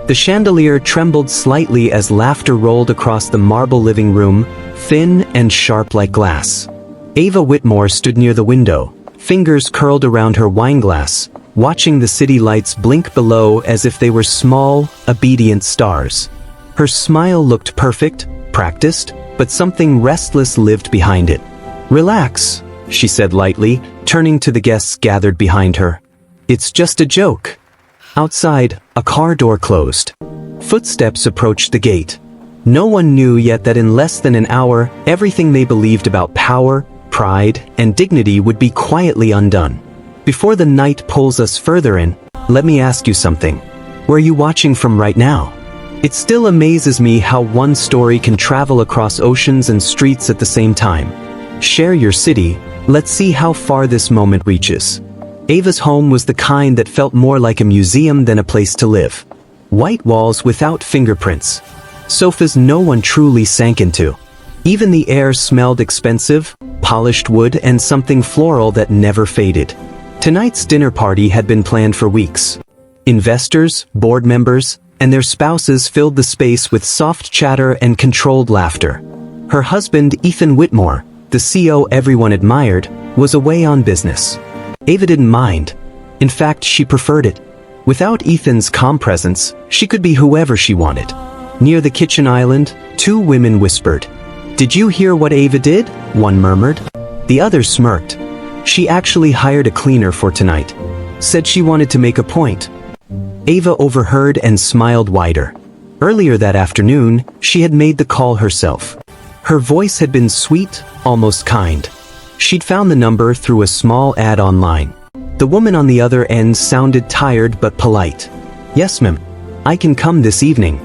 The chandelier trembled slightly as laughter rolled across the marble living room, thin and sharp like glass. Ava Whitmore stood near the window, fingers curled around her wineglass, watching the city lights blink below as if they were small, obedient stars. Her smile looked perfect, practiced, but something restless lived behind it. "Relax," she said lightly, turning to the guests gathered behind her. "It's just a joke." Outside, a car door closed. Footsteps approached the gate. No one knew yet that in less than an hour, everything they believed about power, pride, and dignity would be quietly undone. Before the night pulls us further in, let me ask you something. Where are you watching from right now? It still amazes me how one story can travel across oceans and streets at the same time. Share your city, let's see how far this moment reaches. Ava's home was the kind that felt more like a museum than a place to live. White walls without fingerprints. Sofas no one truly sank into. Even the air smelled expensive, polished wood and something floral that never faded. Tonight's dinner party had been planned for weeks. Investors, board members, and their spouses filled the space with soft chatter and controlled laughter. Her husband, Ethan Whitmore, the CEO everyone admired, was away on business. Ava didn't mind. In fact, she preferred it. Without Ethan's calm presence, she could be whoever she wanted. Near the kitchen island, two women whispered. "Did you hear what Ava did?" one murmured. The other smirked. "She actually hired a cleaner for tonight. Said she wanted to make a point." Ava overheard and smiled wider. Earlier that afternoon, she had made the call herself. Her voice had been sweet, almost kind. She'd found the number through a small ad online. The woman on the other end sounded tired but polite. "Yes, ma'am. I can come this evening."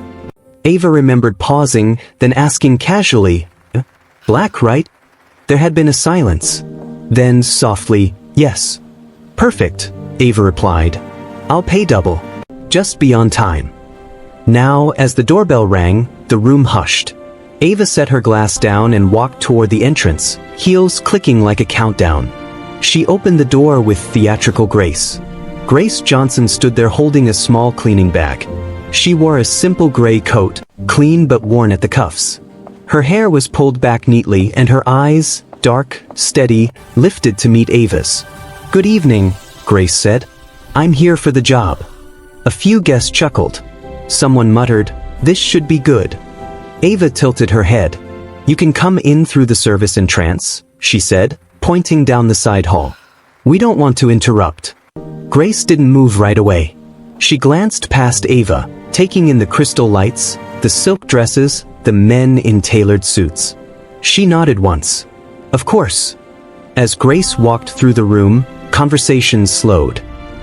Ava remembered pausing, then asking casually, "Black, right?" There had been a silence. Then, softly, "Yes." "Perfect," Ava replied. "I'll pay double. Just be on time." Now, as the doorbell rang, the room hushed. Ava set her glass down and walked toward the entrance, heels clicking like a countdown. She opened the door with theatrical grace. Grace Johnson stood there holding a small cleaning bag. She wore a simple gray coat, clean but worn at the cuffs. Her hair was pulled back neatly and her eyes, dark, steady, lifted to meet Ava's. "Good evening," Grace said. "I'm here for the job." A few guests chuckled. Someone muttered, "This should be good." Ava tilted her head. "You can come in through the service entrance," she said, pointing down the side hall. "We don't want to interrupt." Grace didn't move right away. She glanced past Ava, taking in the crystal lights, the silk dresses, the men in tailored suits. She nodded once. "Of course." As Grace walked through the room, conversation slowed.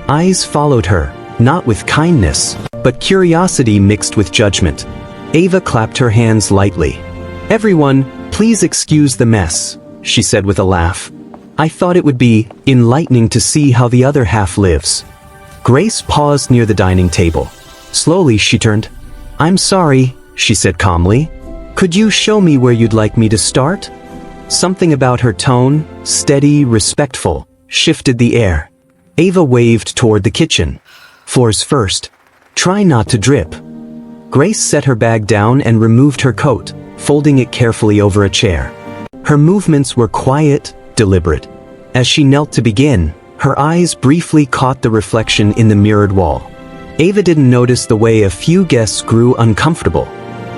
Eyes followed her, not with kindness, but curiosity mixed with judgment. Ava clapped her hands lightly. "Everyone, please excuse the mess," she said with a laugh. "I thought it would be enlightening to see how the other half lives." Grace paused near the dining table. Slowly she turned. "I'm sorry," she said calmly. "Could you show me where you'd like me to start?" Something about her tone, steady, respectful, shifted the air. Ava waved toward the kitchen. "Floors first. Try not to drip." Grace set her bag down and removed her coat, folding it carefully over a chair. Her movements were quiet, deliberate. As she knelt to begin, her eyes briefly caught the reflection in the mirrored wall. Ava didn't notice the way a few guests grew uncomfortable.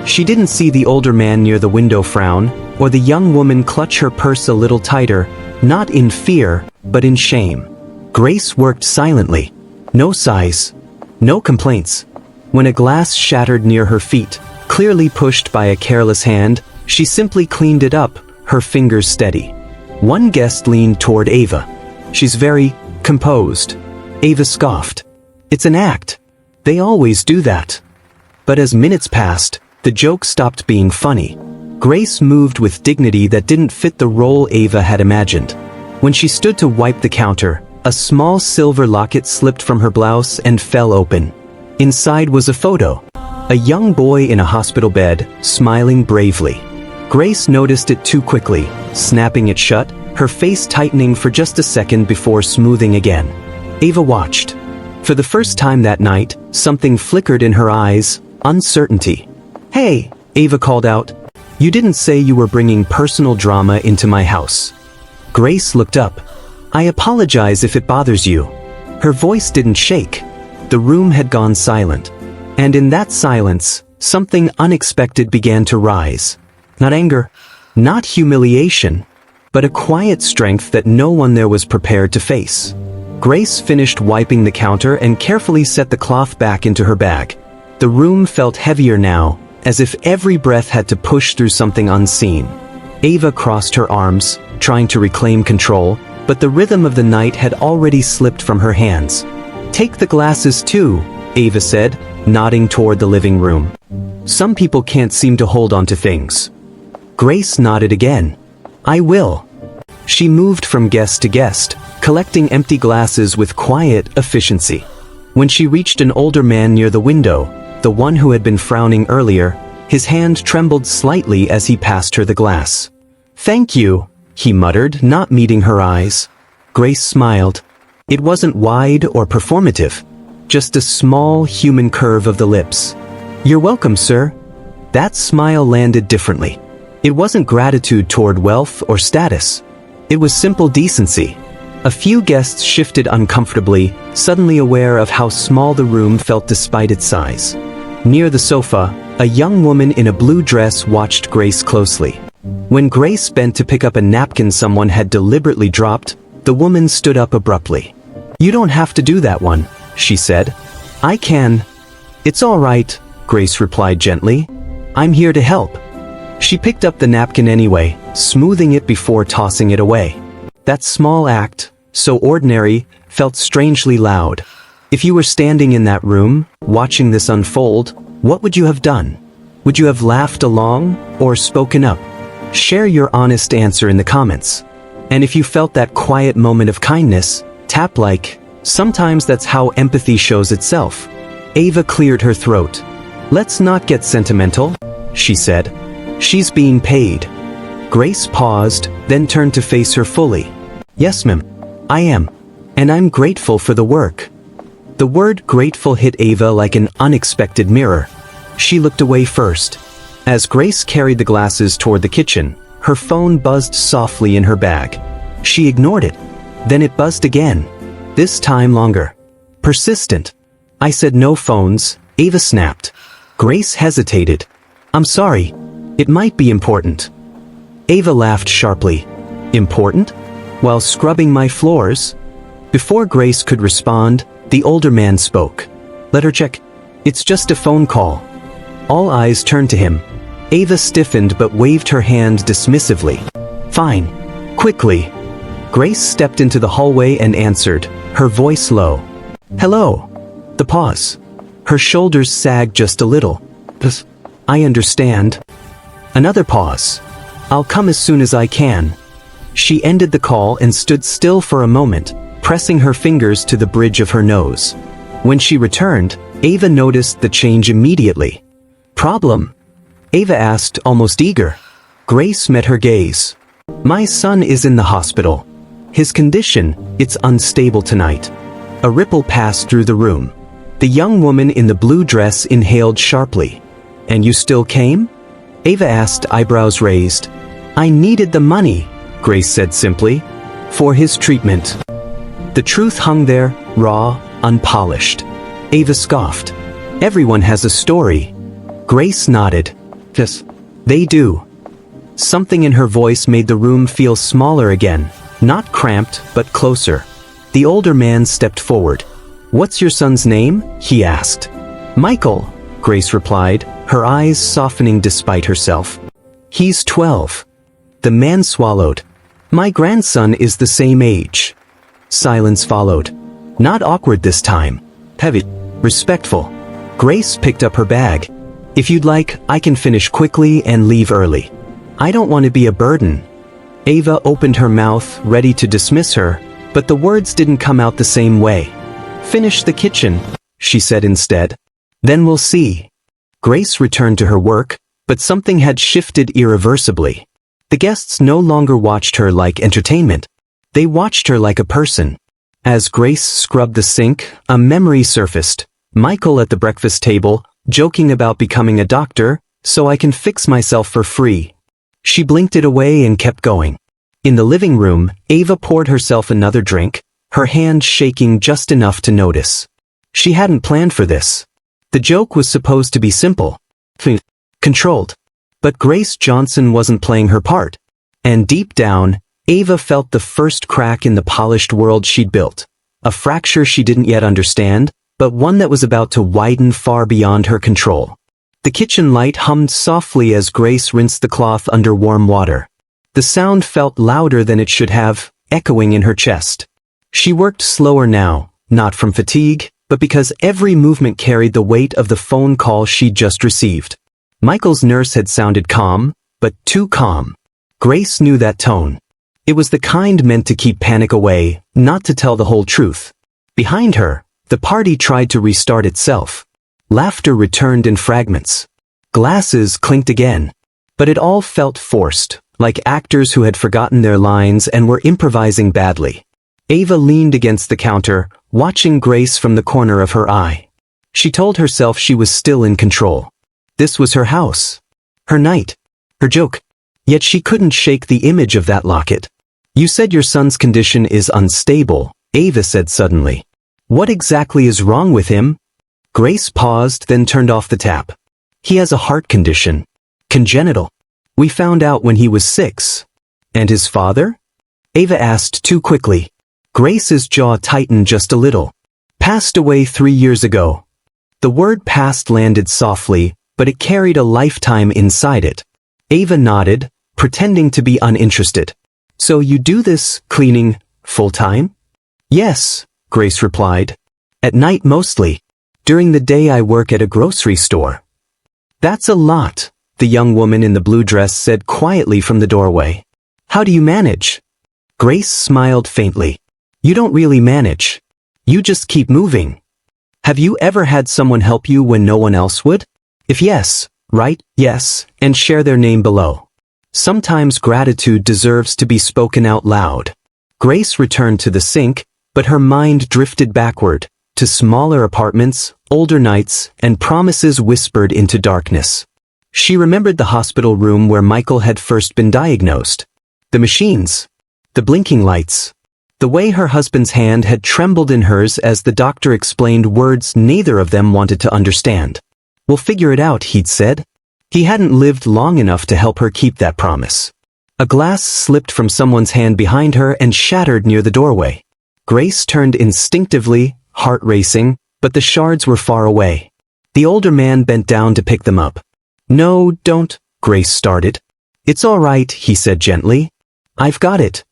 She didn't see the older man near the window frown, or the young woman clutch her purse a little tighter, not in fear, but in shame. Grace worked silently. No sighs. No complaints. When a glass shattered near her feet, clearly pushed by a careless hand, she simply cleaned it up, her fingers steady. One guest leaned toward Ava. "She's very composed." Ava scoffed. "It's an act. They always do that." But as minutes passed, the joke stopped being funny. Grace moved with dignity that didn't fit the role Ava had imagined. When she stood to wipe the counter, a small silver locket slipped from her blouse and fell open. Inside was a photo. A young boy in a hospital bed, smiling bravely. Grace noticed it too quickly, snapping it shut, her face tightening for just a second before smoothing again. Ava watched. For the first time that night, something flickered in her eyes, uncertainty. "Hey," Ava called out. "You didn't say you were bringing personal drama into my house." Grace looked up. "I apologize if it bothers you." Her voice didn't shake. The room had gone silent. And in that silence, something unexpected began to rise. Not anger, not humiliation, but a quiet strength that no one there was prepared to face. Grace finished wiping the counter and carefully set the cloth back into her bag. The room felt heavier now, as if every breath had to push through something unseen. Ava crossed her arms, trying to reclaim control, but the rhythm of the night had already slipped from her hands. "Take the glasses too," Ava said, nodding toward the living room. "Some people can't seem to hold on to things." Grace nodded again. "I will." She moved from guest to guest, collecting empty glasses with quiet efficiency. When she reached an older man near the window, the one who had been frowning earlier, his hand trembled slightly as he passed her the glass. "Thank you," he muttered, not meeting her eyes. Grace smiled. It wasn't wide or performative, just a small human curve of the lips. "You're welcome, sir." That smile landed differently. It wasn't gratitude toward wealth or status. It was simple decency. A few guests shifted uncomfortably, suddenly aware of how small the room felt despite its size. Near the sofa, a young woman in a blue dress watched Grace closely. When Grace bent to pick up a napkin someone had deliberately dropped, the woman stood up abruptly. "You don't have to do that one," she said. "I can." "It's all right," Grace replied gently. "I'm here to help." She picked up the napkin anyway, smoothing it before tossing it away. That small act, so ordinary, felt strangely loud. If you were standing in that room, watching this unfold, what would you have done? Would you have laughed along, or spoken up? Share your honest answer in the comments. And if you felt that quiet moment of kindness, tap like. Sometimes that's how empathy shows itself. Ava cleared her throat. "Let's not get sentimental," she said. "She's being paid." Grace paused, then turned to face her fully. "Yes, ma'am. I am. And I'm grateful for the work." The word grateful hit Ava like an unexpected mirror. She looked away first. As Grace carried the glasses toward the kitchen, her phone buzzed softly in her bag. She ignored it. Then it buzzed again. This time longer. Persistent. "I said no phones," Ava snapped. Grace hesitated. "I'm sorry. It might be important." Ava laughed sharply. "Important? While scrubbing my floors?" Before Grace could respond, the older man spoke. "Let her check. It's just a phone call." All eyes turned to him. Ava stiffened but waved her hand dismissively. "Fine. Quickly." Grace stepped into the hallway and answered, her voice low. "Hello." The pause. Her shoulders sagged just a little. "I understand." Another pause. "I'll come as soon as I can." She ended the call and stood still for a moment, pressing her fingers to the bridge of her nose. When she returned, Ava noticed the change immediately. "Problem?" Ava asked, almost eager. Grace met her gaze. "My son is in the hospital. His condition, it's unstable tonight." A ripple passed through the room. The young woman in the blue dress inhaled sharply. "And you still came?" Ava asked, eyebrows raised. "I needed the money," Grace said simply. "For his treatment." The truth hung there, raw, unpolished. Ava scoffed. "Everyone has a story." Grace nodded. "Yes, they do." Something in her voice made the room feel smaller again, not cramped, but closer. The older man stepped forward. "What's your son's name?" he asked. "Michael," Grace replied, her eyes softening despite herself. "He's 12. The man swallowed. "My grandson is the same age." Silence followed. Not awkward this time. Heavy. Respectful. Grace picked up her bag. "If you'd like, I can finish quickly and leave early. I don't want to be a burden." Ava opened her mouth, ready to dismiss her, but the words didn't come out the same way. "Finish the kitchen," she said instead. "Then we'll see." Grace returned to her work, but something had shifted irreversibly. The guests no longer watched her like entertainment. They watched her like a person. As Grace scrubbed the sink, a memory surfaced. Michael at the breakfast table, joking about becoming a doctor, so I can fix myself for free. She blinked it away and kept going. In the living room, Ava poured herself another drink, her hand shaking just enough to notice. She hadn't planned for this. The joke was supposed to be simple, controlled. But Grace Johnson wasn't playing her part. And deep down, Ava felt the first crack in the polished world she'd built. A fracture she didn't yet understand, but one that was about to widen far beyond her control. The kitchen light hummed softly as Grace rinsed the cloth under warm water. The sound felt louder than it should have, echoing in her chest. She worked slower now, not from fatigue, but because every movement carried the weight of the phone call she'd just received. Michael's nurse had sounded calm, but too calm. Grace knew that tone. It was the kind meant to keep panic away, not to tell the whole truth. Behind her, the party tried to restart itself. Laughter returned in fragments. Glasses clinked again. But it all felt forced, like actors who had forgotten their lines and were improvising badly. Ava leaned against the counter, watching Grace from the corner of her eye. She told herself she was still in control. This was her house. Her night. Her joke. Yet she couldn't shake the image of that locket. "You said your son's condition is unstable," Ava said suddenly. "What exactly is wrong with him?" Grace paused, then turned off the tap. "He has a heart condition. Congenital. We found out when he was 6. "And his father?" Ava asked too quickly. Grace's jaw tightened just a little. "Passed away 3 years ago." The word "passed" landed softly, but it carried a lifetime inside it. Ava nodded, pretending to be uninterested. "So you do this cleaning full-time?" "Yes," Grace replied. "At night mostly. During the day I work at a grocery store." "That's a lot," the young woman in the blue dress said quietly from the doorway. "How do you manage?" Grace smiled faintly. "You don't really manage. You just keep moving." "Have you ever had someone help you when no one else would? If yes, write yes and share their name below. Sometimes gratitude deserves to be spoken out loud." Grace returned to the sink, but her mind drifted backward, to smaller apartments, older nights, and promises whispered into darkness. She remembered the hospital room where Michael had first been diagnosed. The machines. The blinking lights. The way her husband's hand had trembled in hers as the doctor explained words neither of them wanted to understand. "We'll figure it out," he'd said. He hadn't lived long enough to help her keep that promise. A glass slipped from someone's hand behind her and shattered near the doorway. Grace turned instinctively, heart racing, but the shards were far away. The older man bent down to pick them up. "No, don't," Grace started. "It's all right," he said gently. "I've got it."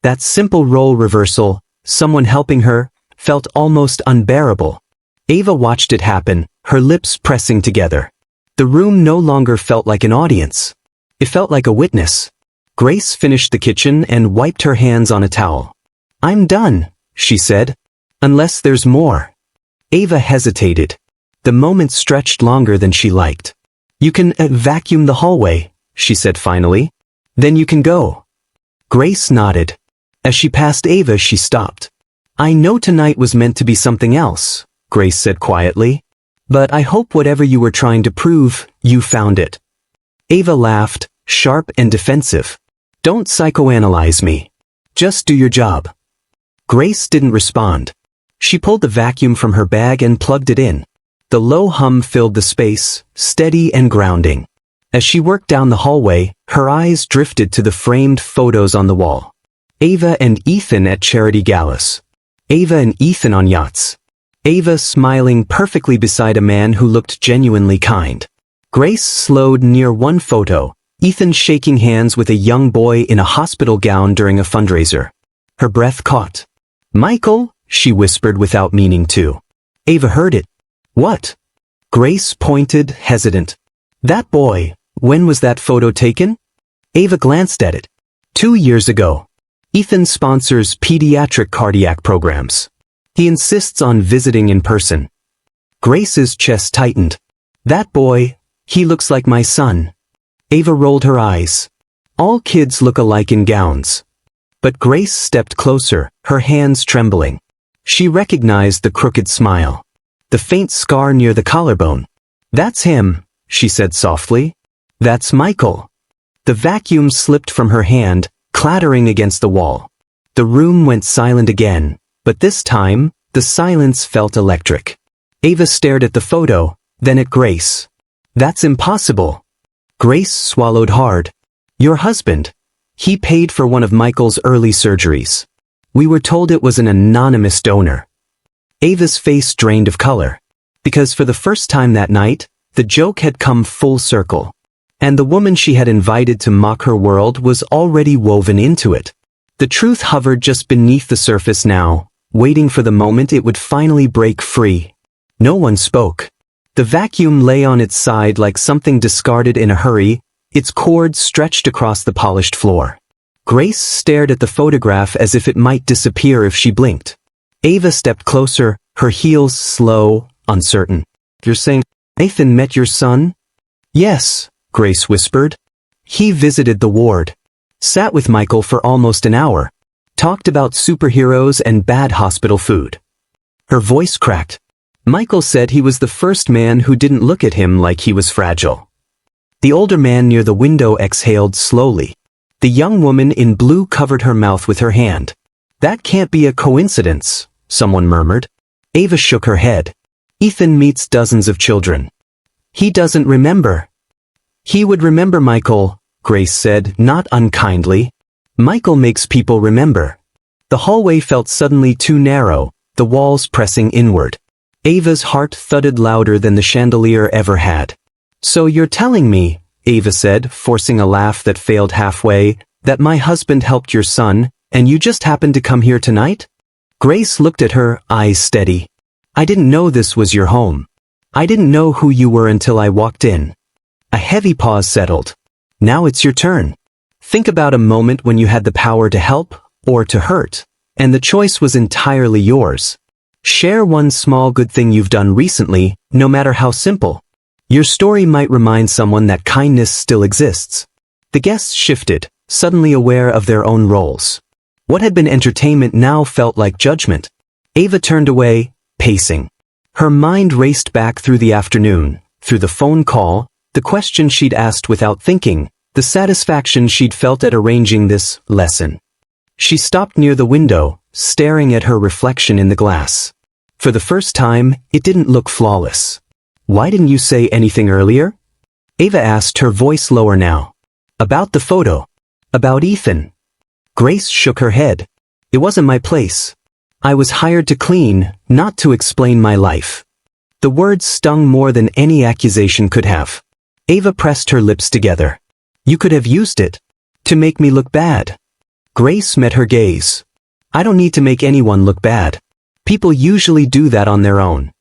That simple role reversal, someone helping her, felt almost unbearable. Ava watched it happen, her lips pressing together. The room no longer felt like an audience. It felt like a witness. Grace finished the kitchen and wiped her hands on a towel. "I'm done," she said. "Unless there's more." Ava hesitated. The moment stretched longer than she liked. "You can vacuum the hallway," she said finally. "Then you can go." Grace nodded. As she passed Ava, she stopped. "I know tonight was meant to be something else," Grace said quietly. "But I hope whatever you were trying to prove, you found it." Ava laughed, sharp and defensive. "Don't psychoanalyze me. Just do your job." Grace didn't respond. She pulled the vacuum from her bag and plugged it in. The low hum filled the space, steady and grounding. As she worked down the hallway, her eyes drifted to the framed photos on the wall. Ava and Ethan at charity galas. Ava and Ethan on yachts. Ava smiling perfectly beside a man who looked genuinely kind. Grace slowed near one photo, Ethan shaking hands with a young boy in a hospital gown during a fundraiser. Her breath caught. "Michael," she whispered without meaning to. Ava heard it. "What?" Grace pointed, hesitant. "That boy, when was that photo taken?" Ava glanced at it. 2 years ago. Ethan sponsors pediatric cardiac programs. He insists on visiting in person. Grace's chest tightened. "That boy, he looks like my son." Ava rolled her eyes. All kids look alike in gowns. But Grace stepped closer, her hands trembling. She recognized the crooked smile. The faint scar near the collarbone. "That's him," she said softly. "That's Michael." The vacuum slipped from her hand, clattering against the wall. The room went silent again, but this time, the silence felt electric. Ava stared at the photo, then at Grace. "That's impossible." Grace swallowed hard. "Your husband. He paid for one of Michael's early surgeries. We were told it was an anonymous donor." Ava's face drained of color. Because for the first time that night, the joke had come full circle. And the woman she had invited to mock her world was already woven into it. The truth hovered just beneath the surface now, waiting for the moment it would finally break free. No one spoke. The vacuum lay on its side like something discarded in a hurry, its cord stretched across the polished floor. Grace stared at the photograph as if it might disappear if she blinked. Ava stepped closer, her heels slow, uncertain. "You're saying Nathan met your son?" "Yes," Grace whispered. "He visited the ward. Sat with Michael for almost an hour. Talked about superheroes and bad hospital food." Her voice cracked. "Michael said he was the first man who didn't look at him like he was fragile." The older man near the window exhaled slowly. The young woman in blue covered her mouth with her hand. "That can't be a coincidence," someone murmured. Ava shook her head. "Ethan meets dozens of children. He doesn't remember." "He would remember Michael," Grace said, not unkindly. "Michael makes people remember." The hallway felt suddenly too narrow, the walls pressing inward. Ava's heart thudded louder than the chandelier ever had. "So you're telling me," Ava said, forcing a laugh that failed halfway, "that my husband helped your son, and you just happened to come here tonight?" Grace looked at her, eyes steady. "I didn't know this was your home. I didn't know who you were until I walked in." A heavy pause settled. "Now it's your turn. Think about a moment when you had the power to help, or to hurt, and the choice was entirely yours. Share one small good thing you've done recently, no matter how simple. Your story might remind someone that kindness still exists." The guests shifted, suddenly aware of their own roles. What had been entertainment now felt like judgment. Ava turned away, pacing. Her mind raced back through the afternoon, through the phone call, the question she'd asked without thinking, the satisfaction she'd felt at arranging this lesson. She stopped near the window, staring at her reflection in the glass. For the first time, it didn't look flawless. "Why didn't you say anything earlier?" Ava asked, her voice lower now. "About the photo. About Ethan." Grace shook her head. "It wasn't my place. I was hired to clean, not to explain my life." The words stung more than any accusation could have. Ava pressed her lips together. "You could have used it. To make me look bad." Grace met her gaze. "I don't need to make anyone look bad. People usually do that on their own."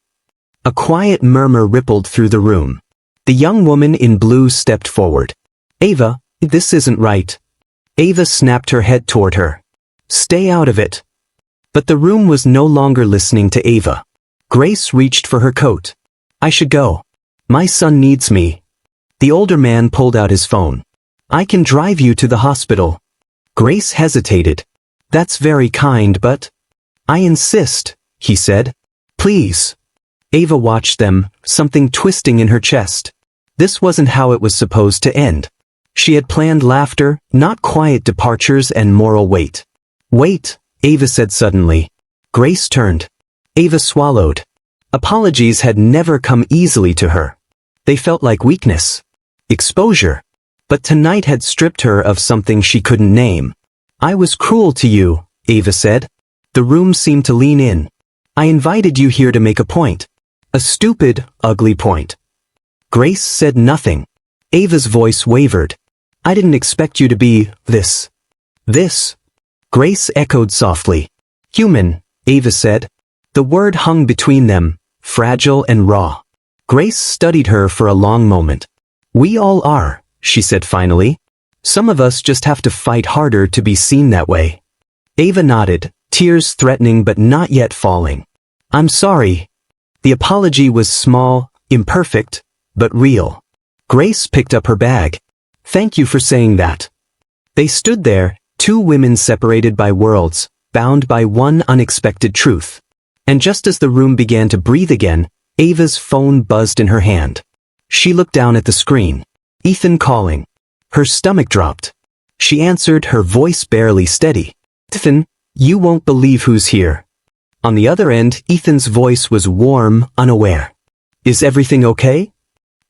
A quiet murmur rippled through the room. The young woman in blue stepped forward. "Ava, this isn't right." Ava snapped her head toward her. "Stay out of it." But the room was no longer listening to Ava. Grace reached for her coat. "I should go. My son needs me." The older man pulled out his phone. "I can drive you to the hospital." Grace hesitated. "That's very kind, but—" "I insist," he said. "Please." Ava watched them, something twisting in her chest. This wasn't how it was supposed to end. She had planned laughter, not quiet departures and moral weight. "Wait," Ava said suddenly. Grace turned. Ava swallowed. Apologies had never come easily to her. They felt like weakness. Exposure. But tonight had stripped her of something she couldn't name. "I was cruel to you," Ava said. The room seemed to lean in. "I invited you here to make a point. A stupid, ugly point." Grace said nothing. Ava's voice wavered. "I didn't expect you to be this." "This?" Grace echoed softly. "Human," Ava said. The word hung between them, fragile and raw. Grace studied her for a long moment. "We all are," she said finally. "Some of us just have to fight harder to be seen that way." Ava nodded, tears threatening but not yet falling. "I'm sorry." The apology was small, imperfect, but real. Grace picked up her bag. "Thank you for saying that." They stood there, two women separated by worlds, bound by one unexpected truth. And just as the room began to breathe again, Ava's phone buzzed in her hand. She looked down at the screen. Ethan calling. Her stomach dropped. She answered, her voice barely steady. Ethan, you won't believe who's here. On the other end, Ethan's voice was warm, unaware. Is everything okay?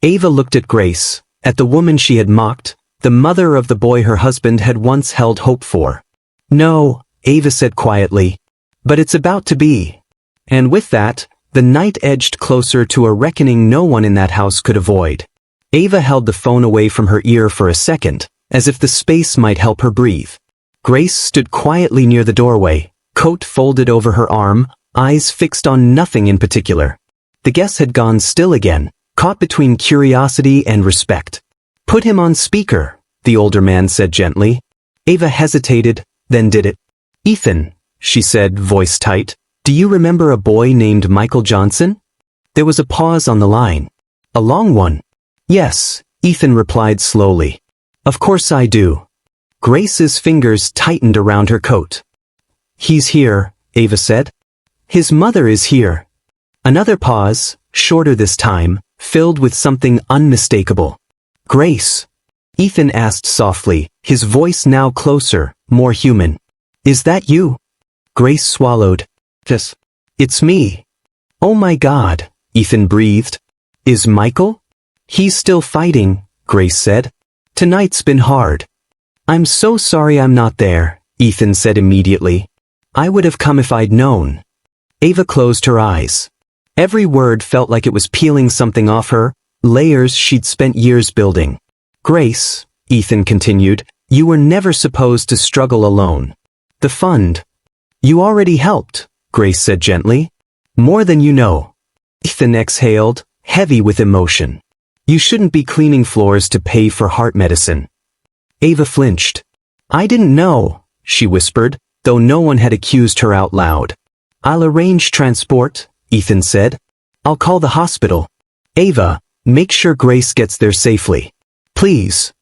Ava looked at Grace, at the woman she had mocked, the mother of the boy her husband had once held hope for. No, Ava said quietly. But it's about to be. And with that, the night edged closer to a reckoning no one in that house could avoid. Ava held the phone away from her ear for a second, as if the space might help her breathe. Grace stood quietly near the doorway, coat folded over her arm, eyes fixed on nothing in particular. The guest had gone still again, caught between curiosity and respect. Put him on speaker, the older man said gently. Ava hesitated, then did it. Ethan, she said, voice tight, do you remember a boy named Michael Johnson? There was a pause on the line. A long one. Yes, Ethan replied slowly. Of course I do. Grace's fingers tightened around her coat. He's here, Ava said. His mother is here. Another pause, shorter this time, filled with something unmistakable. Grace. Ethan asked softly, his voice now closer, more human. Is that you? Grace swallowed. Yes. It's me. Oh my God, Ethan breathed. Is Michael? He's still fighting, Grace said. Tonight's been hard. I'm so sorry I'm not there, Ethan said immediately. I would have come if I'd known. Ava closed her eyes. Every word felt like it was peeling something off her, layers she'd spent years building. Grace, Ethan continued, you were never supposed to struggle alone. The fund. You already helped, Grace said gently. More than you know. Ethan exhaled, heavy with emotion. You shouldn't be cleaning floors to pay for heart medicine. Ava flinched. I didn't know, she whispered, though no one had accused her out loud. I'll arrange transport, Ethan said. I'll call the hospital. Ava, make sure Grace gets there safely. Please.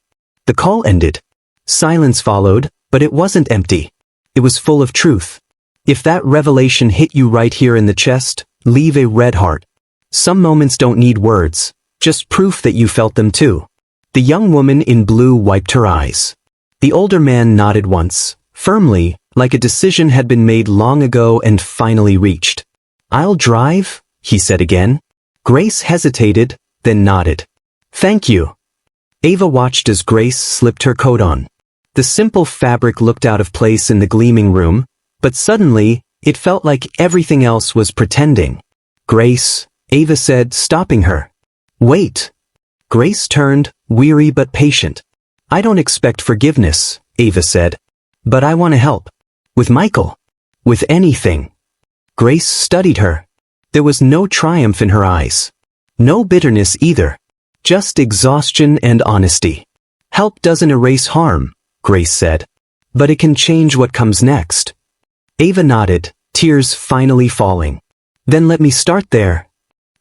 The call ended. Silence followed, but it wasn't empty. It was full of truth. If that revelation hit you right here in the chest, leave a red heart. Some moments don't need words, just proof that you felt them too. The young woman in blue wiped her eyes. The older man nodded once, firmly, like a decision had been made long ago and finally reached. I'll drive, he said again. Grace hesitated, then nodded. Thank you. Ava watched as Grace slipped her coat on. The simple fabric looked out of place in the gleaming room, but suddenly, it felt like everything else was pretending. Grace, Ava said, stopping her. Wait. Grace turned, weary but patient. I don't expect forgiveness, Ava said. But I want to help. With Michael. With anything. Grace studied her. There was no triumph in her eyes. No bitterness either. Just exhaustion and honesty. Help doesn't erase harm, Grace said. But it can change what comes next. Ava nodded, tears finally falling. Then let me start there.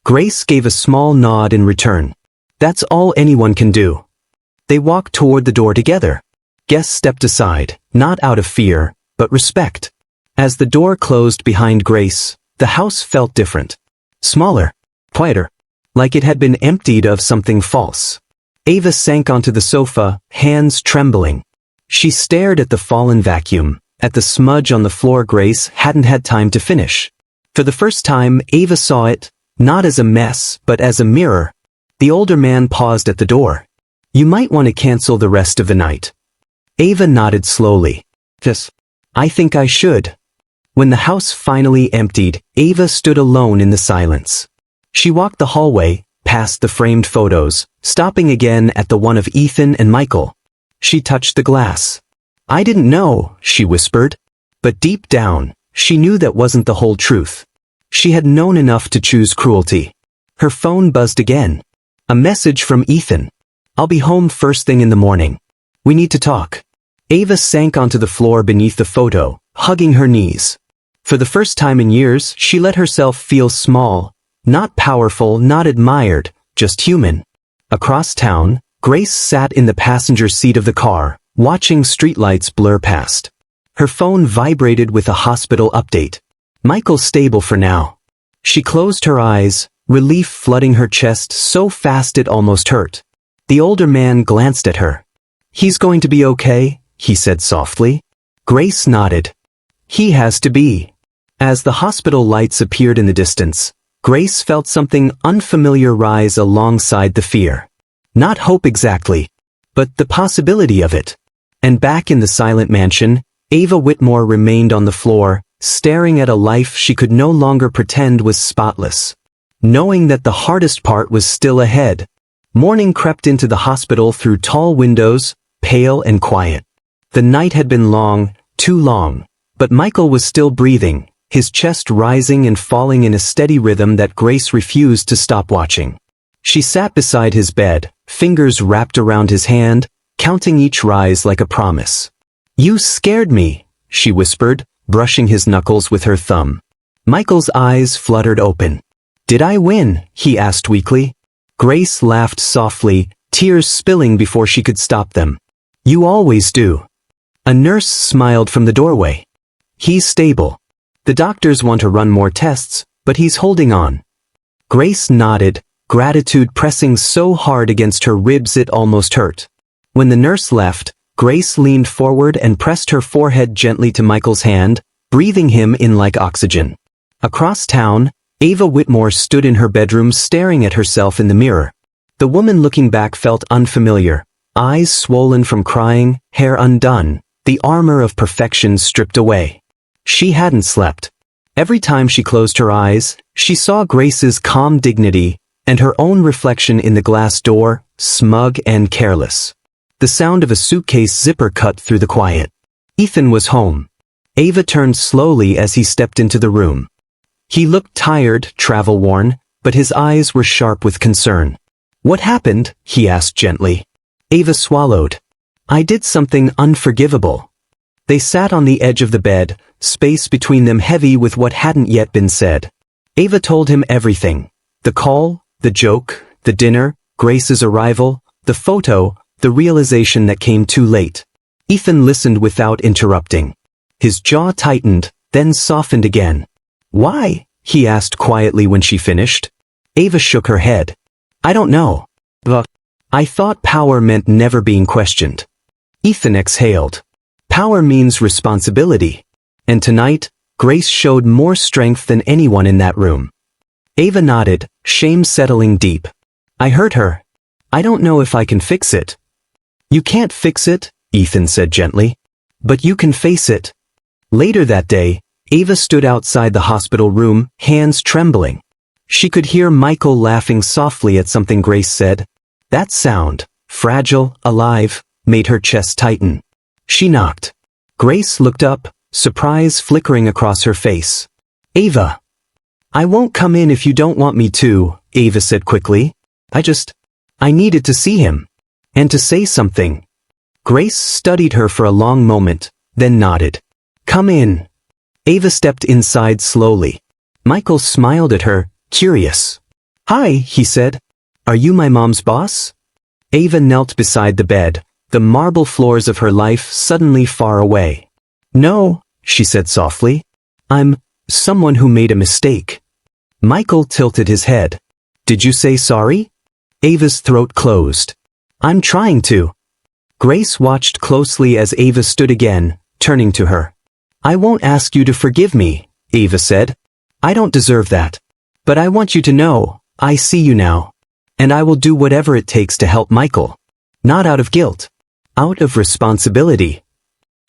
Grace gave a small nod in return. That's all anyone can do. They walked toward the door together. Guest stepped aside, not out of fear, but respect. As the door closed behind Grace, the house felt different. Smaller, quieter, like it had been emptied of something false. Ava sank onto the sofa, hands trembling. She stared at the fallen vacuum, at the smudge on the floor Grace hadn't had time to finish. For the first time, Ava saw it, not as a mess, but as a mirror. The older man paused at the door. You might want to cancel the rest of the night. Ava nodded slowly. Yes, I think I should. When the house finally emptied, Ava stood alone in the silence. She walked the hallway, past the framed photos, stopping again at the one of Ethan and Michael. She touched the glass. I didn't know, she whispered. But deep down, she knew that wasn't the whole truth. She had known enough to choose cruelty. Her phone buzzed again. A message from Ethan. I'll be home first thing in the morning. We need to talk. Ava sank onto the floor beneath the photo, hugging her knees. For the first time in years, she let herself feel small, not powerful, not admired, just human. Across town, Grace sat in the passenger seat of the car, watching streetlights blur past. Her phone vibrated with a hospital update. Michael's stable for now. She closed her eyes, relief flooding her chest so fast it almost hurt. The older man glanced at her. "He's going to be okay," he said softly. Grace nodded. "He has to be." As the hospital lights appeared in the distance, Grace felt something unfamiliar rise alongside the fear. Not hope exactly, but the possibility of it. And back in the silent mansion, Ava Whitmore remained on the floor, staring at a life she could no longer pretend was spotless. Knowing that the hardest part was still ahead, morning crept into the hospital through tall windows, pale and quiet. The night had been long, too long, but Michael was still breathing, his chest rising and falling in a steady rhythm that Grace refused to stop watching. She sat beside his bed, fingers wrapped around his hand, counting each rise like a promise. "You scared me," she whispered, brushing his knuckles with her thumb. Michael's eyes fluttered open. "Did I win?" he asked weakly. Grace laughed softly, tears spilling before she could stop them. "You always do." A nurse smiled from the doorway. "He's stable. The doctors want to run more tests, but he's holding on." Grace nodded, gratitude pressing so hard against her ribs it almost hurt. When the nurse left, Grace leaned forward and pressed her forehead gently to Michael's hand, breathing him in like oxygen. Across town, Ava Whitmore stood in her bedroom staring at herself in the mirror. The woman looking back felt unfamiliar, eyes swollen from crying, hair undone, the armor of perfection stripped away. She hadn't slept. Every time she closed her eyes, she saw Grace's calm dignity and her own reflection in the glass door, smug and careless. The sound of a suitcase zipper cut through the quiet. Ethan was home. Ava turned slowly as he stepped into the room. He looked tired, travel-worn, but his eyes were sharp with concern. "What happened?" he asked gently. Ava swallowed. "I did something unforgivable." They sat on the edge of the bed, space between them heavy with what hadn't yet been said. Ava told him everything. The call, the joke, the dinner, Grace's arrival, the photo, the realization that came too late. Ethan listened without interrupting. His jaw tightened, then softened again. "Why?" he asked quietly when she finished. Ava shook her head. "I don't know. But I thought power meant never being questioned." Ethan exhaled. "Power means responsibility." And tonight, Grace showed more strength than anyone in that room. Ava nodded, shame settling deep. "I hurt her. I don't know if I can fix it." "You can't fix it," Ethan said gently. "But you can face it." Later that day, Ava stood outside the hospital room, hands trembling. She could hear Michael laughing softly at something Grace said. That sound, fragile, alive, made her chest tighten. She knocked. Grace looked up, surprise flickering across her face. "Ava." "I won't come in if you don't want me to," Ava said quickly. I needed to see him. And to say something." Grace studied her for a long moment, then nodded. "Come in." Ava stepped inside slowly. Michael smiled at her, curious. "Hi," he said. "Are you my mom's boss?" Ava knelt beside the bed, the marble floors of her life suddenly far away. "No," she said softly. "I'm someone who made a mistake." Michael tilted his head. "Did you say sorry?" Ava's throat closed. "I'm trying to." Grace watched closely as Ava stood again, turning to her. "I won't ask you to forgive me," Ava said. "I don't deserve that. But I want you to know, I see you now. And I will do whatever it takes to help Michael. Not out of guilt. Out of responsibility."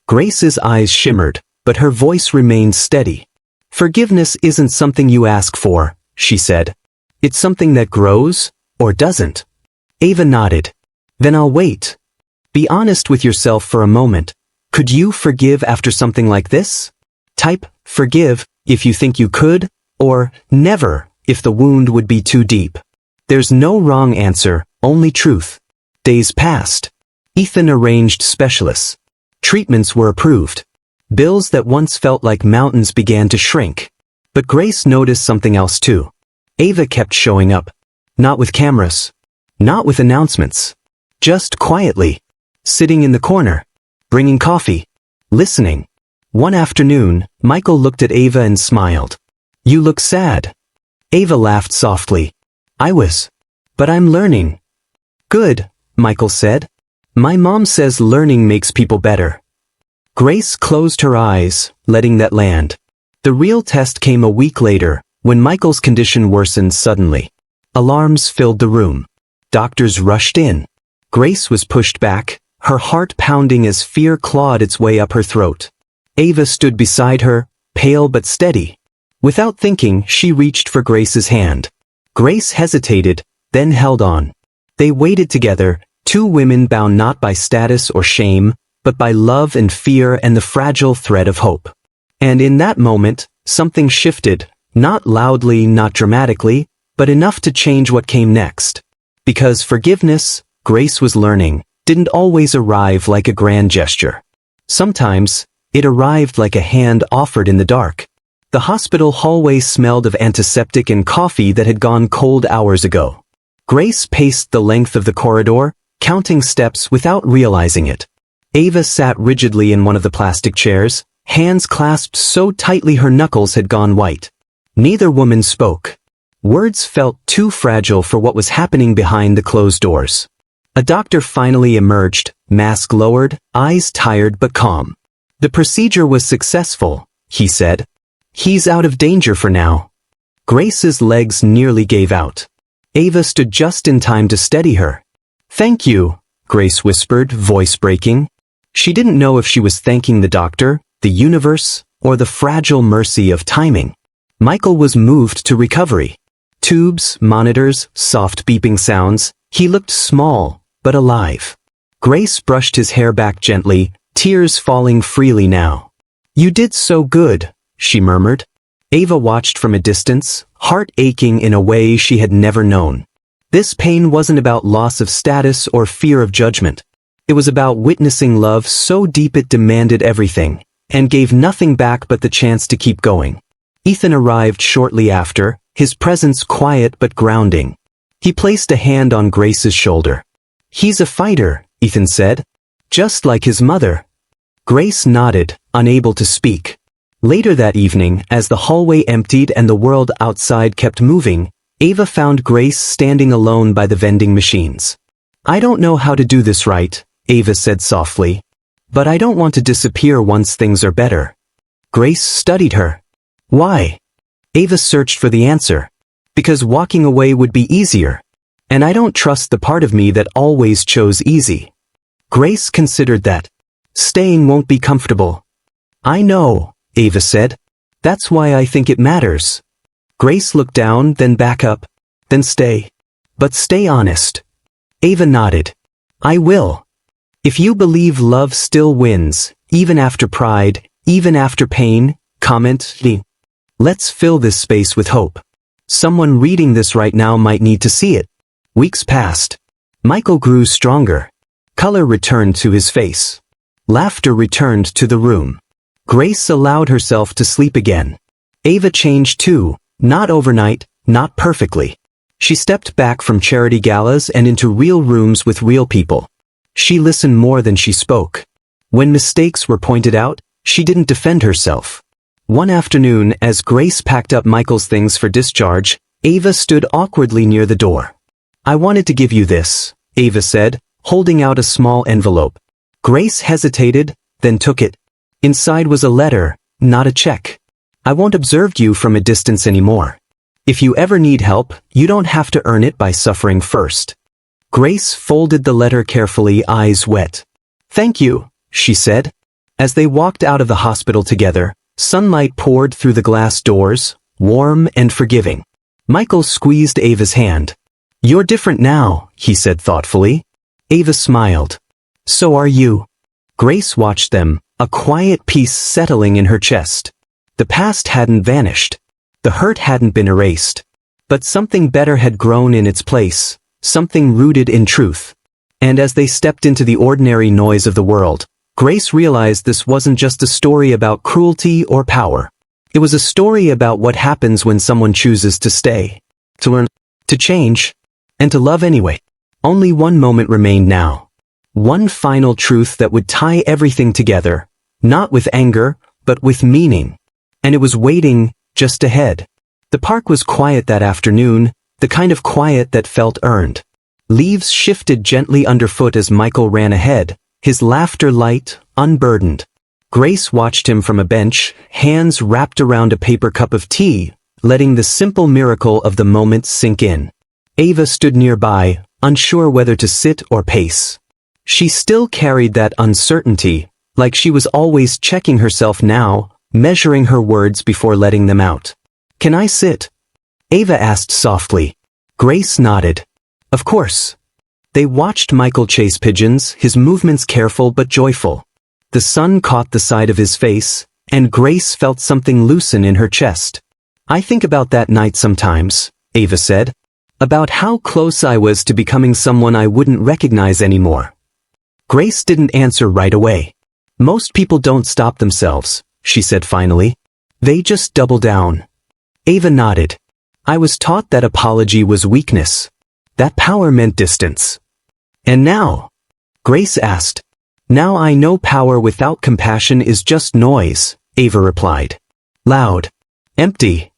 Grace's eyes shimmered, but her voice remained steady. "Forgiveness isn't something you ask for," she said. "It's something that grows, or doesn't." Ava nodded. "Then I'll wait. Be honest with yourself for a moment. Could you forgive after something like this? Type, forgive, if you think you could, or never, if the wound would be too deep. There's no wrong answer, only truth." Days passed. Ethan arranged specialists. Treatments were approved. Bills that once felt like mountains began to shrink. But Grace noticed something else too. Ava kept showing up. Not with cameras. Not with announcements. Just quietly. Sitting in the corner. Bringing coffee. Listening. One afternoon, Michael looked at Ava and smiled. "You look sad." Ava laughed softly. "I was. But I'm learning." "Good," Michael said. "My mom says learning makes people better." Grace closed her eyes, letting that land. The real test came a week later, when Michael's condition worsened suddenly. Alarms filled the room. Doctors rushed in. Grace was pushed back, her heart pounding as fear clawed its way up her throat. Ava stood beside her, pale but steady. Without thinking, she reached for Grace's hand. Grace hesitated, then held on. They waited together, two women bound not by status or shame, but by love and fear and the fragile thread of hope. And in that moment, something shifted, not loudly, not dramatically, but enough to change what came next. Because forgiveness, Grace was learning, didn't always arrive like a grand gesture. Sometimes, it arrived like a hand offered in the dark. The hospital hallway smelled of antiseptic and coffee that had gone cold hours ago. Grace paced the length of the corridor, counting steps without realizing it. Ava sat rigidly in one of the plastic chairs, hands clasped so tightly her knuckles had gone white. Neither woman spoke. Words felt too fragile for what was happening behind the closed doors. A doctor finally emerged, mask lowered, eyes tired but calm. "The procedure was successful," he said. "He's out of danger for now." Grace's legs nearly gave out. Ava stood just in time to steady her. "Thank you," Grace whispered, voice breaking. She didn't know if she was thanking the doctor, the universe, or the fragile mercy of timing. Michael was moved to recovery. Tubes, monitors, soft beeping sounds. He looked small, but alive. Grace brushed his hair back gently, tears falling freely now. "You did so good," she murmured. Ava watched from a distance, heart aching in a way she had never known. This pain wasn't about loss of status or fear of judgment. It was about witnessing love so deep it demanded everything, and gave nothing back but the chance to keep going. Ethan arrived shortly after, his presence quiet but grounding. He placed a hand on Grace's shoulder. "He's a fighter," Ethan said. "Just like his mother." Grace nodded, unable to speak. Later that evening, as the hallway emptied and the world outside kept moving, Ava found Grace standing alone by the vending machines. "I don't know how to do this right," Ava said softly. "But I don't want to disappear once things are better." Grace studied her. "Why?" Ava searched for the answer. "Because walking away would be easier. And I don't trust the part of me that always chose easy." Grace considered that. "Staying won't be comfortable." "I know," Ava said. "That's why I think it matters." Grace looked down, then back up. "Then stay. But stay honest." Ava nodded. "I will. If you believe love still wins, even after pride, even after pain, comment. Let's fill this space with hope. Someone reading this right now might need to see it." Weeks passed. Michael grew stronger. Color returned to his face. Laughter returned to the room. Grace allowed herself to sleep again. Ava changed too, not overnight, not perfectly. She stepped back from charity galas and into real rooms with real people. She listened more than she spoke. When mistakes were pointed out, she didn't defend herself. One afternoon, as Grace packed up Michael's things for discharge, Ava stood awkwardly near the door. "I wanted to give you this," Ava said, holding out a small envelope. Grace hesitated, then took it. Inside was a letter, not a check. "I won't observe you from a distance anymore. If you ever need help, you don't have to earn it by suffering first." Grace folded the letter carefully, eyes wet. "Thank you," she said. As they walked out of the hospital together, sunlight poured through the glass doors, warm and forgiving. Michael squeezed Ava's hand. "You're different now," he said thoughtfully. Ava smiled. "So are you." Grace watched them, a quiet peace settling in her chest. The past hadn't vanished. The hurt hadn't been erased. But something better had grown in its place, something rooted in truth. And as they stepped into the ordinary noise of the world, Grace realized this wasn't just a story about cruelty or power. It was a story about what happens when someone chooses to stay, to learn, to change, and to love anyway. Only one moment remained now. One final truth that would tie everything together, not with anger, but with meaning. And it was waiting, just ahead. The park was quiet that afternoon, the kind of quiet that felt earned. Leaves shifted gently underfoot as Michael ran ahead, his laughter light, unburdened. Grace watched him from a bench, hands wrapped around a paper cup of tea, letting the simple miracle of the moment sink in. Ava stood nearby, unsure whether to sit or pace. She still carried that uncertainty, like she was always checking herself now, measuring her words before letting them out. "Can I sit?" Ava asked softly. Grace nodded. "Of course." They watched Michael chase pigeons, his movements careful but joyful. The sun caught the side of his face, and Grace felt something loosen in her chest. "I think about that night sometimes," Ava said. "About how close I was to becoming someone I wouldn't recognize anymore." Grace didn't answer right away. "Most people don't stop themselves," she said finally. "They just double down." Ava nodded. "I was taught that apology was weakness. That power meant distance." "And now?" Grace asked. "Now I know power without compassion is just noise," Ava replied. "Loud. Empty."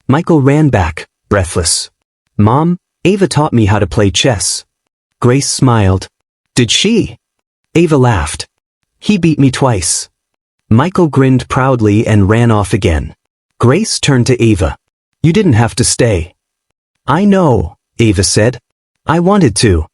Michael ran back, breathless. "Mom, Ava taught me how to play chess." Grace smiled. "Did she?" Ava laughed. "He beat me twice." Michael grinned proudly and ran off again. Grace turned to Ava. "You didn't have to stay." "I know," Ava said. "I wanted to."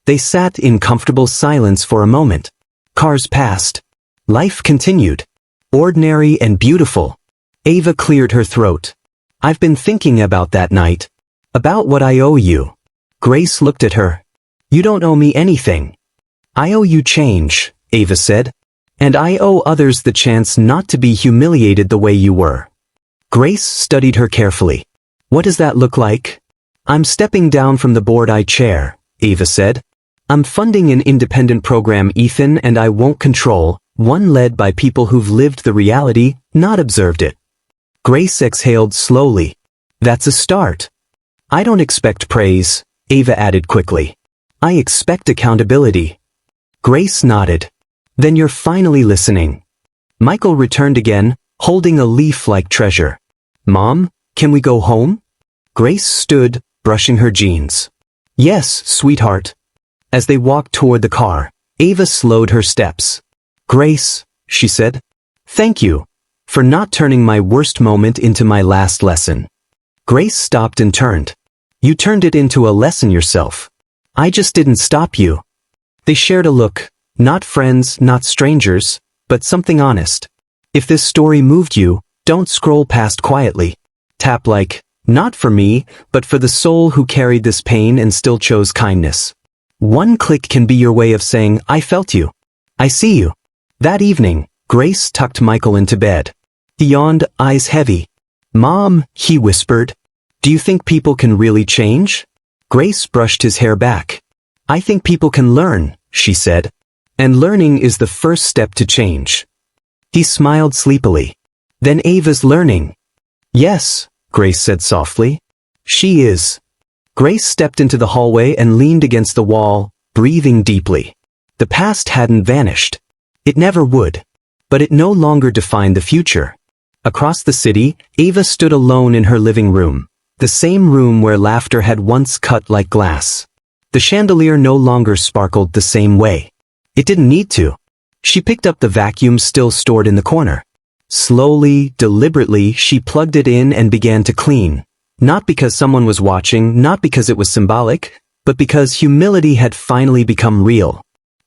They sat in comfortable silence for a moment. Cars passed. Life continued. Ordinary and beautiful. Ava cleared her throat. "I've been thinking about that night. About what I owe you." Grace looked at her. "You don't owe me anything." "I owe you change," Ava said. "And I owe others the chance not to be humiliated the way you were." Grace studied her carefully. "What does that look like?" "I'm stepping down from the board I chair," Ava said. "I'm funding an independent program Ethan and I won't control, one led by people who've lived the reality, not observed it." Grace exhaled slowly. "That's a start." "I don't expect praise," Ava added quickly. "I expect accountability." Grace nodded. "Then you're finally listening." Michael returned again, holding a leaf-like treasure. "Mom, can we go home?" Grace stood, brushing her jeans. "Yes, sweetheart." As they walked toward the car, Ava slowed her steps. "Grace," she said. "Thank you for not turning my worst moment into my last lesson." Grace stopped and turned. "You turned it into a lesson yourself. I just didn't stop you." They shared a look, not friends, not strangers, but something honest. If this story moved you, don't scroll past quietly. Tap like, not for me, but for the soul who carried this pain and still chose kindness. One click can be your way of saying, "I felt you. I see you." That evening, Grace tucked Michael into bed. He yawned, eyes heavy. "Mom," he whispered, "do you think people can really change?" Grace brushed his hair back. "I think people can learn," she said. "And learning is the first step to change." He smiled sleepily. "Then Ava's learning." "Yes," Grace said softly. "She is." Grace stepped into the hallway and leaned against the wall, breathing deeply. The past hadn't vanished. It never would. But it no longer defined the future. Across the city, Ava stood alone in her living room, the same room where laughter had once cut like glass. The chandelier no longer sparkled the same way. It didn't need to. She picked up the vacuum still stored in the corner. Slowly, deliberately, she plugged it in and began to clean. Not because someone was watching, not because it was symbolic, but because humility had finally become real.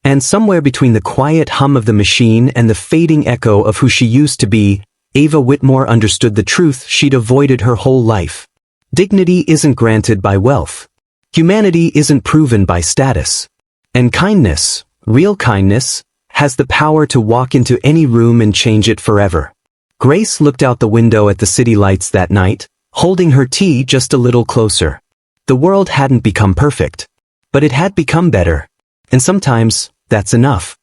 And somewhere between the quiet hum of the machine and the fading echo of who she used to be, Ava Whitmore understood the truth she'd avoided her whole life. Dignity isn't granted by wealth. Humanity isn't proven by status. And kindness, real kindness, has the power to walk into any room and change it forever. Grace looked out the window at the city lights that night, holding her tea just a little closer. The world hadn't become perfect, but it had become better. And sometimes, that's enough.